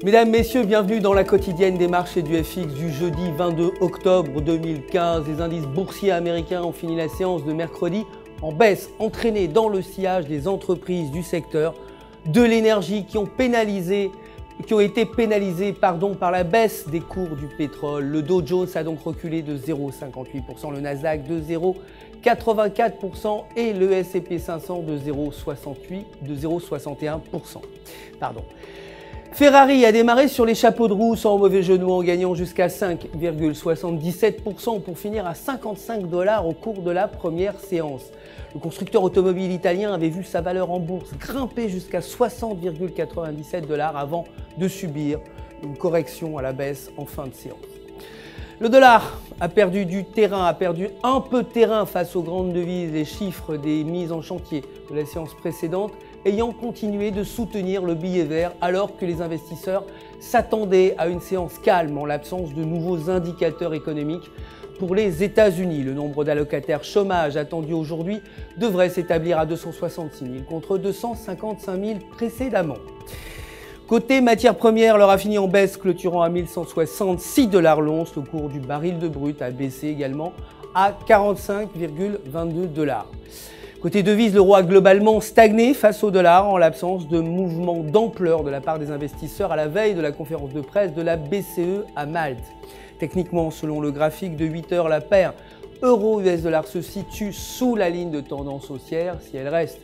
Mesdames, Messieurs, bienvenue dans la quotidienne des marchés du FX du jeudi 22 octobre 2015. Les indices boursiers américains ont fini la séance de mercredi en baisse, entraînés dans le sillage des entreprises du secteur de l'énergie qui ont été pénalisées par la baisse des cours du pétrole. Le Dow Jones a donc reculé de 0,58%, le Nasdaq de 0,84% et le S&P 500 de 0,61%. Ferrari a démarré sur les chapeaux de roue sans mauvais jeu de mots en gagnant jusqu'à 5,77% pour finir à 55 $ au cours de la première séance. Le constructeur automobile italien avait vu sa valeur en bourse grimper jusqu'à 60,97 $ avant de subir une correction à la baisse en fin de séance. Le dollar a perdu du terrain, a perdu un peu de terrain face aux grandes devises, les chiffres des mises en chantier de la séance précédente ayant continué de soutenir le billet vert alors que les investisseurs s'attendaient à une séance calme en l'absence de nouveaux indicateurs économiques pour les États-Unis. Le nombre d'allocataires chômage attendu aujourd'hui devrait s'établir à 266 000 contre 255 000 précédemment. Côté matières premières, l'or a fini en baisse, clôturant à 1166 $ l'once. Le cours du baril de brut a baissé également à 45,22 $. Côté devises, l'euro a globalement stagné face au dollar en l'absence de mouvements d'ampleur de la part des investisseurs à la veille de la conférence de presse de la BCE à Malte. Techniquement, selon le graphique de 8 heures, la paire euro-US dollar se situe sous la ligne de tendance haussière. Si elle reste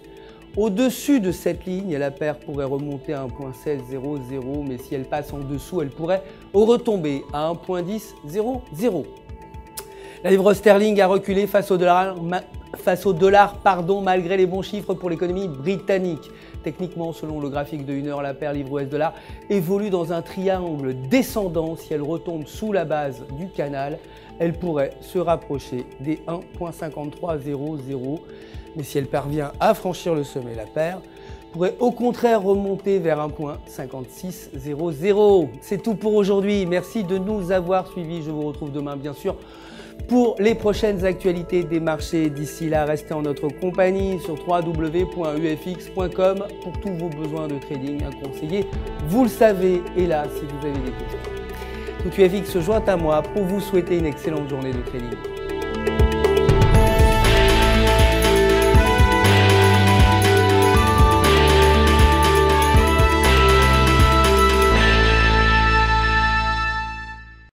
au-dessus de cette ligne, la paire pourrait remonter à 1,1600, mais si elle passe en dessous, elle pourrait retomber à 1,1000. La livre sterling a reculé face au dollar, malgré les bons chiffres pour l'économie britannique. Techniquement, selon le graphique de 1 heure, la paire livre US dollar évolue dans un triangle descendant. Si elle retombe sous la base du canal, elle pourrait se rapprocher des 1,5300. Mais si elle parvient à franchir le sommet, la paire pourrait au contraire remonter vers 1,5600. C'est tout pour aujourd'hui. Merci de nous avoir suivis. Je vous retrouve demain, bien sûr, pour les prochaines actualités des marchés. D'ici là, restez en notre compagnie sur www.ufx.com pour tous vos besoins de trading. Un conseiller, vous le savez, est là si vous avez des questions. Tout UFX se joint à moi pour vous souhaiter une excellente journée de trading.